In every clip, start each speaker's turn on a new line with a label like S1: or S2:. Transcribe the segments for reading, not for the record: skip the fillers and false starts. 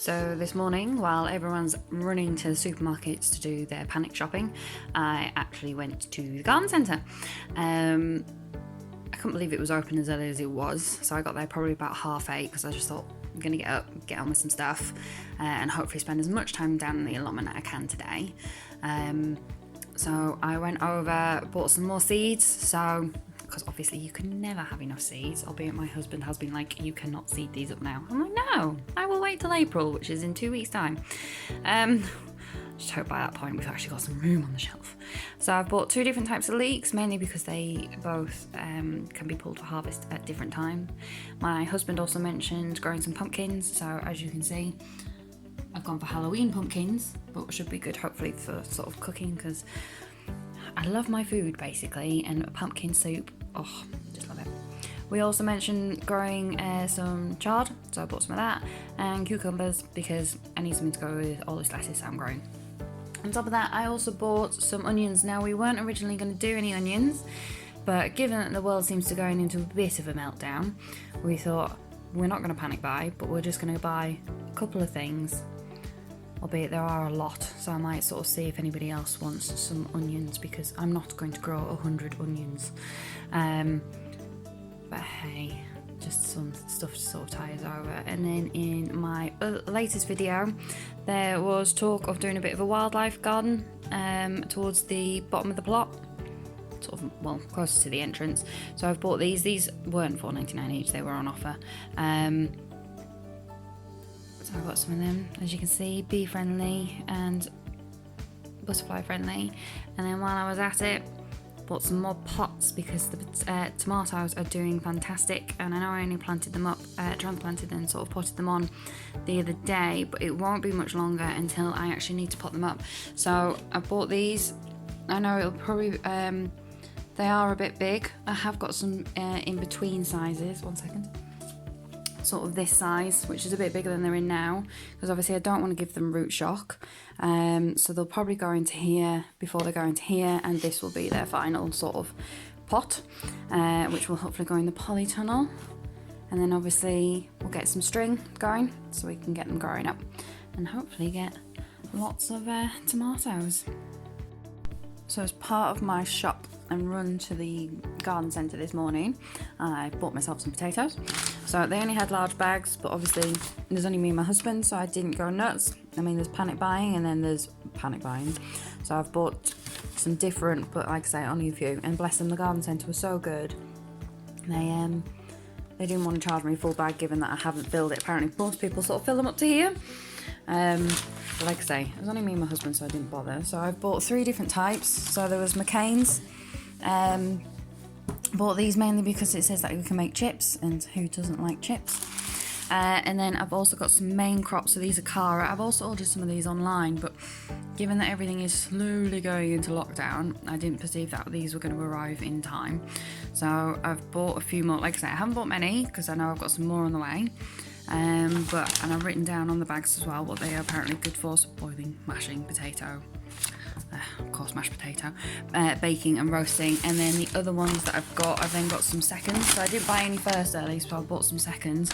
S1: So this morning, while everyone's running to the supermarkets to do their panic shopping, I actually went to the garden centre. I couldn't believe it was open as early as it was, so I got there probably about 8:30 because I just thought I'm going to get up, get on with some stuff, and hopefully spend as much time down in the allotment as I can today. So I went over, bought some more seeds, because obviously you can never have enough seeds, albeit my husband has been like, you cannot seed these up now. I'm like, no, I will wait till April, which is in 2 weeks' time. Just hope by that point we've actually got some room on the shelf. So I've bought 2 different types of leeks, mainly because they both can be pulled for harvest at different times. My husband also mentioned growing some pumpkins, so as you can see, I've gone for Halloween pumpkins, but should be good hopefully for sort of cooking, because I love my food basically, and pumpkin soup, oh, just love it. We also mentioned growing some chard, so I bought some of that, and cucumbers because I need something to go with all this lettuce I'm growing. On top of that, I also bought some onions. Now, we weren't originally going to do any onions, but given that the world seems to be going into a bit of a meltdown, we thought we're not going to panic buy, but we're just going to buy a couple of things, albeit there are a lot, so I might sort of see if anybody else wants some onions, because I'm not going to grow 100 onions. But hey, just some stuff to sort of tie us over. And then in my latest video, there was talk of doing a bit of a wildlife garden towards the bottom of the plot, sort of, well, closer to the entrance. So I've bought these. These weren't $4.99 each, they were on offer. So I've got some of them, as you can see, bee friendly and butterfly friendly. And then while I was at it, bought some more pots because the tomatoes are doing fantastic, and I know I only planted them up, transplanted and sort of potted them on the other day, but it won't be much longer until I actually need to pot them up. So I bought these. I know it'll probably, they are a bit big. I have got some in between sizes. One second. Sort of this size, which is a bit bigger than they're in now, because obviously I don't want to give them root shock, so they'll probably go into here before they go into here, and this will be their final sort of pot, which will hopefully go in the polytunnel, and then obviously we'll get some string going so we can get them growing up and hopefully get lots of tomatoes. So as part of my shop and run to the garden centre this morning, I bought myself some potatoes. So they only had large bags, but obviously there's only me and my husband, so I didn't go nuts. I mean, there's panic buying and then there's panic buying. So I've bought some different, but like I say, only a few. And bless them, the garden centre was so good. They didn't want to charge me a full bag, given that I haven't filled it. Apparently most people sort of fill them up to here. But like I say, it was only me and my husband, so I didn't bother. So I've bought 3 different types. So there was McCain's. Bought these mainly because it says that we can make chips, and who doesn't like chips? And then I've also got some main crops, so these are Cara. I've also ordered some of these online, but given that everything is slowly going into lockdown, I didn't perceive that these were going to arrive in time. So I've bought a few more. Like I say, I haven't bought many because I know I've got some more on the way. And I've written down on the bags as well what they are apparently good for: so boiling, mashing, potato, of course mashed potato, baking and roasting. And then the other ones that I've then got some seconds. So I didn't buy any first early, so I bought some seconds.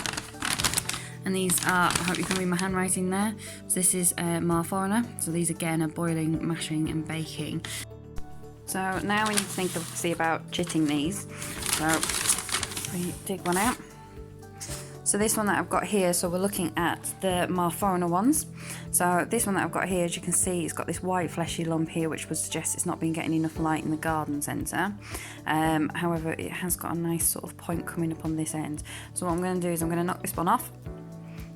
S1: And these are, I hope you can read my handwriting there, so this is Marfona. So these again are boiling, mashing and baking. So now we need to think of, see about chitting these. So we dig one out. So this one that I've got here, so we're looking at the Marfona ones. So this one that I've got here, as you can see, it's got this white fleshy lump here, which would suggest it's not been getting enough light in the garden centre. However, it has got a nice sort of point coming up on this end. So what I'm going to do is I'm going to knock this one off.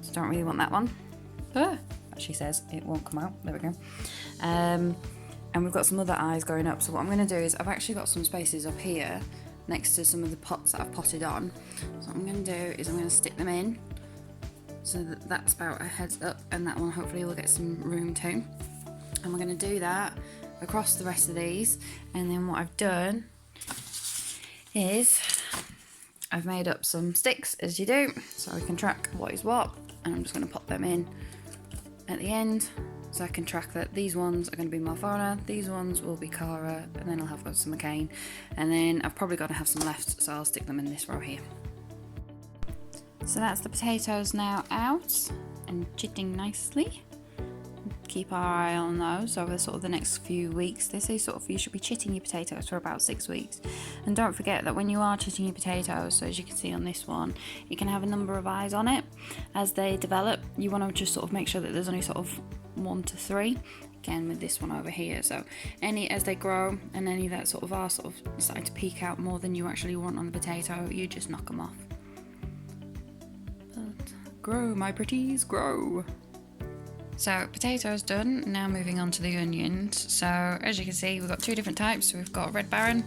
S1: So don't really want that one. She says it won't come out. There we go. And we've got some other eyes going up. So what I'm going to do is I've actually got some spaces up here next to some of the pots that I've potted on. So what I'm going to do is I'm going to stick them in so that that's about a heads up, and that one hopefully will get some room too. And we're going to do that across the rest of these. And then what I've done is I've made up some sticks, as you do, so I can track what is what, and I'm just going to pop them in at the end so I can track that these ones are going to be Marfona, these ones will be Cara, and then I'll have got some McCain, and then I've probably got to have some left, so I'll stick them in this row here. So that's the potatoes now out. and chitting nicely. Keep our eye on those over sort of the next few weeks. They say sort of you should be chitting your potatoes for about 6 weeks. And don't forget that when you are chitting your potatoes, so as you can see on this one, you can have a number of eyes on it as they develop. You want to just sort of make sure that there's only sort of 1 to 3. Again with this one over here, so any as they grow and any that sort of are sort of starting to peek out more than you actually want on the potato, you just knock them off. But grow, my pretties, grow. So potatoes done, now moving on to the onions. So as you can see, we've got 2 different types. So we've got a red baron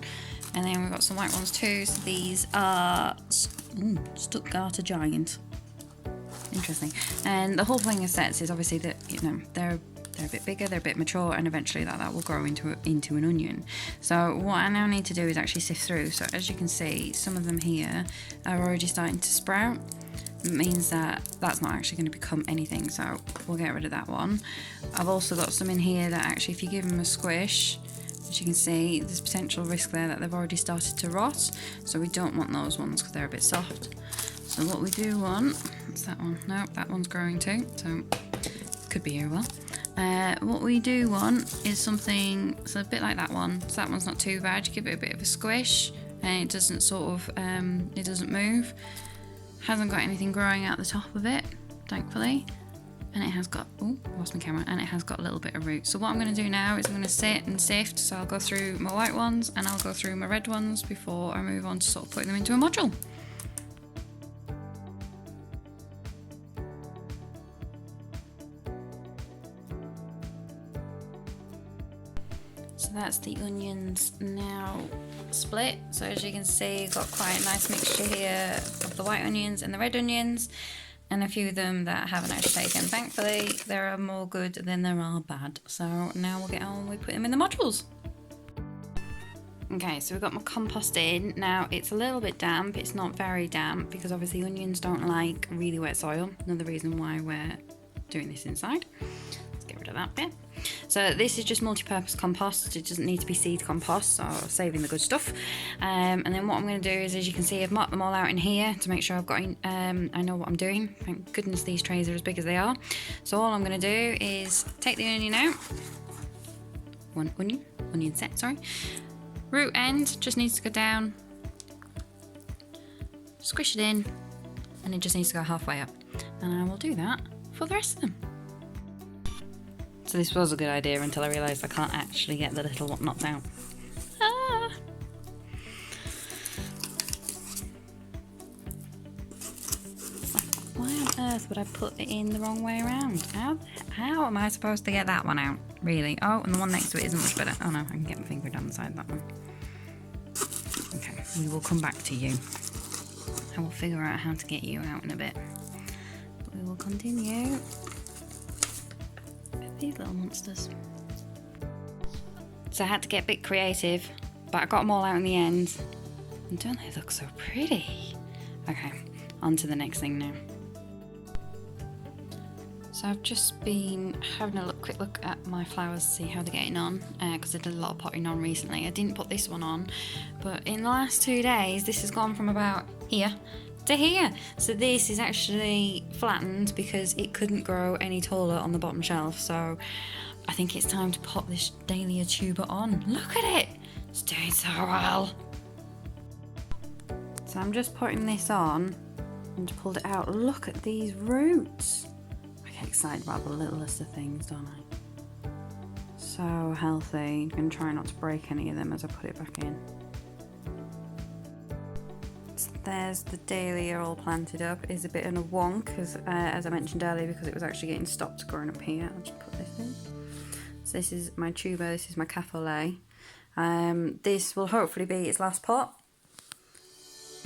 S1: and then we've got some white ones too. So these are Stuttgarter Giant. Interesting. And the whole thing of sets is obviously that, you know, they're a bit bigger, they're a bit mature, and eventually that will grow into an onion. So what I now need to do is actually sift through. So as you can see, some of them here are already starting to sprout. It means that that's not actually going to become anything, so we'll get rid of that one. I've also got some in here that actually, if you give them a squish, as you can see, there's potential risk there that they've already started to rot, so we don't want those ones because they're a bit soft. So what we do want, what's that one? No, that one's growing too, so could be here well. What we do want is something, so a bit like that one. So that one's not too bad. You give it a bit of a squish and it doesn't sort of, it doesn't move. Hasn't got anything growing out the top of it, thankfully. And it has got, oh, lost my camera, and it has got a little bit of root. So what I'm going to do now is I'm going to sit and sift. So I'll go through my white ones and I'll go through my red ones before I move on to sort of putting them into a module. So that's the onions now split. So as you can see, you've got quite a nice mixture here of the white onions and the red onions, and a few of them that I haven't actually taken. Thankfully, there are more good than there are bad. So now we'll get on with putting them in the modules. Okay, so we've got my compost in. Now it's a little bit damp, it's not very damp because obviously onions don't like really wet soil. Another reason why we're doing this inside. Let's get rid of that bit. So this is just multi-purpose compost. It doesn't need to be seed compost, so saving the good stuff. And then what I'm going to do is, as you can see, I've marked them all out in here to make sure I've got, I know what I'm doing. Thank goodness these trays are as big as they are. So all I'm going to do is take the onion out. One onion set, sorry. Root end just needs to go down. Squish it in, and it just needs to go halfway up. And I will do that for the rest of them. So this was a good idea until I realised I can't actually get the little one knocked out. Ah. Why on earth would I put it in the wrong way around? How am I supposed to get that one out? Really? Oh, and the one next to it isn't much better. Oh no, I can get my finger down the side of that one. Okay, we will come back to you. I will figure out how to get you out in a bit. But we will continue. These little monsters. So I had to get a bit creative, but I got them all out in the end. And don't they look so pretty? Okay, on to the next thing now. So I've just been having a quick look at my flowers to see how they're getting on, because I did a lot of potting on recently. I didn't put this one on, but in the last 2 days this has gone from about here to here. So this is actually flattened because it couldn't grow any taller on the bottom shelf. So I think it's time to pop this dahlia tuber on. Look at it, it's doing so well. So I'm just putting this on and pulled it out. Look at these roots. I get excited about the littlest of things, don't I? So healthy. I'm going to try not to break any of them as I put it back in. There's the dahlia all planted up. It's a bit in a wonk, as I mentioned earlier, because it was actually getting stopped growing up here. I'll just put this in. So this is my tuber, this is my caffeine. This will hopefully be its last pot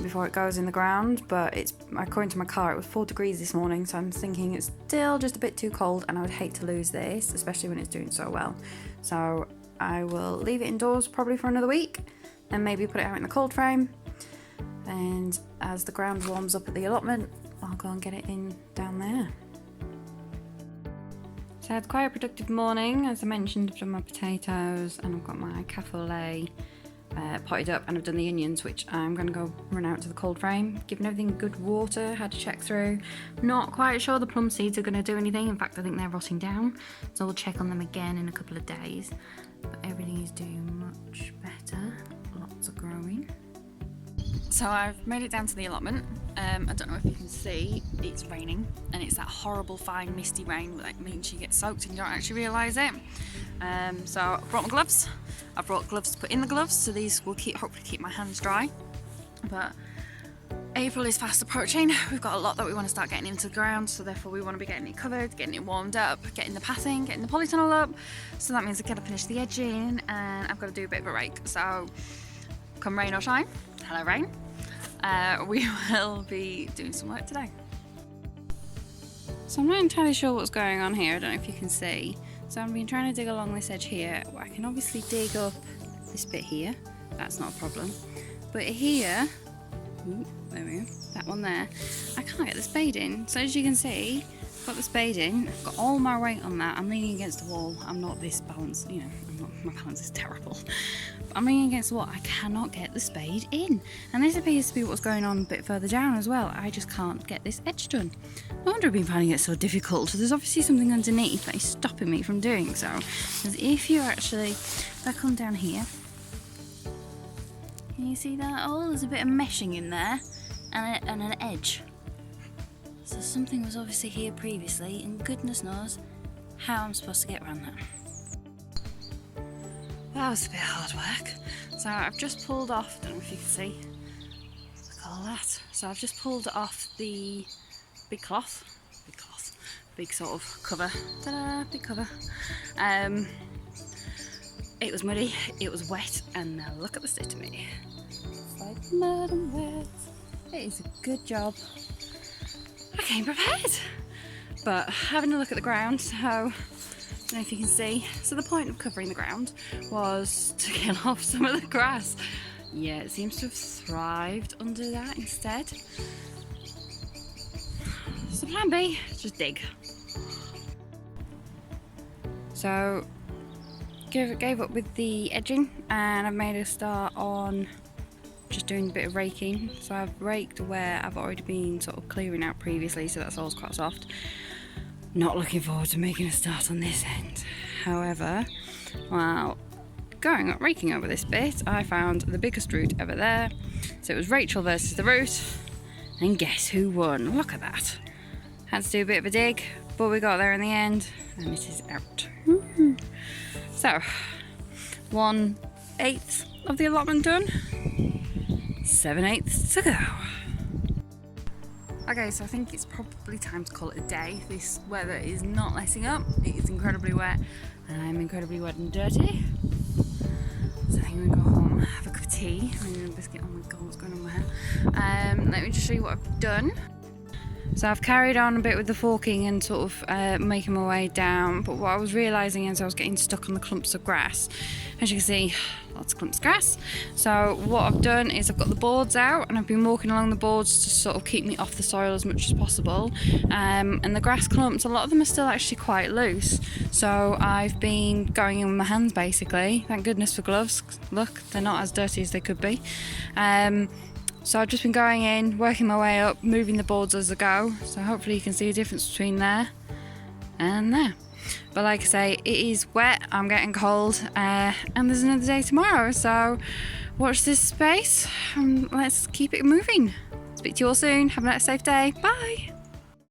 S1: before it goes in the ground, but it's, according to my car, it was 4 degrees this morning, so I'm thinking it's still just a bit too cold, and I would hate to lose this, especially when it's doing so well. So I will leave it indoors probably for another week, and maybe put it out in the cold frame. And as the ground warms up at the allotment, I'll go and get it in down there. So I had quite a productive morning. As I mentioned, I've done my potatoes and I've got my cafe au lait potted up, and I've done the onions, which I'm going to go run out to the cold frame, giving everything good water, had to check through. Not quite sure the plum seeds are going to do anything. In fact, I think they're rotting down, so we'll check on them again in a couple of days. But everything is doing much better. Lots of growing. So I've made it down to the allotment. I don't know if you can see, it's raining, and it's that horrible fine misty rain that means you get soaked and you don't actually realise it. So I brought my gloves. I brought gloves to put in the gloves, so these will hopefully keep my hands dry. But April is fast approaching. We've got a lot that we want to start getting into the ground, so therefore we want to be getting it covered, getting it warmed up, getting the pathing, getting the polytunnel up. So that means I've got to finish the edging, and I've got to do a bit of a rake. So come rain or shine, hello rain, we will be doing some work today. So I'm not entirely sure what's going on here. I don't know if you can see. So I've been trying to dig along this edge here. I can obviously dig up this bit here. That's not a problem. But here, ooh, there we go, that one there, I can't get the spade in. So as you can see, I've got the spade in, I've got all my weight on that. I'm leaning against the wall. I'm not this balanced, you know, my balance is terrible. But I'm leaning against the wall. I cannot get the spade in. And this appears to be what's going on a bit further down as well. I just can't get this edge done. No wonder I've been finding it so difficult. There's obviously something underneath that is stopping me from doing so. Because if you actually, if I come down here, can you see that? Oh, there's a bit of meshing in there and an edge. So something was obviously here previously, and goodness knows how I'm supposed to get around that. That was a bit of hard work. So I've just pulled off, I don't know if you can see, look at all that. So I've just pulled off the big sort of cover. Ta-da, big cover. It was muddy, it was wet, and now look at the state of me. It's like mud and wet. It is a good job. I came prepared. But having a look at the ground, so I don't know if you can see. So the point of covering the ground was to kill off some of the grass. Yeah, it seems to have thrived under that instead. So plan B, just dig. So gave up with the edging, and I've made a start on just doing a bit of raking. So I've raked where I've already been sort of clearing out previously, so that's all quite soft. Not looking forward to making a start on this end. However, while raking over this bit, I found the biggest root ever there. So it was Rachel versus the root, and guess who won? Look at that. Had to do a bit of a dig, but we got there in the end, and it is out. Woo-hoo. So, 1/8 of the allotment done, 7/8 to go. Okay, so I think it's probably time to call it a day. This weather is not letting up. It is incredibly wet, and I'm incredibly wet and dirty. So I think I'm gonna go home, have a cup of tea. I'm gonna biscuit. Oh my god, what's going on with my hair? Let me just show you what I've done. So I've carried on a bit with the forking and sort of making my way down, but what I was realising is I was getting stuck on the clumps of grass. As you can see, lots of clumps of grass. So what I've done is I've got the boards out, and I've been walking along the boards to sort of keep me off the soil as much as possible. And the grass clumps, a lot of them are still actually quite loose. So I've been going in with my hands basically. Thank goodness for gloves. Look, they're not as dirty as they could be. So I've just been going in, working my way up, moving the boards as I go. So hopefully you can see a difference between there and there. But like I say, it is wet, I'm getting cold, and there's another day tomorrow. So watch this space, and let's keep it moving. Speak to you all soon. Have a nice safe day. Bye.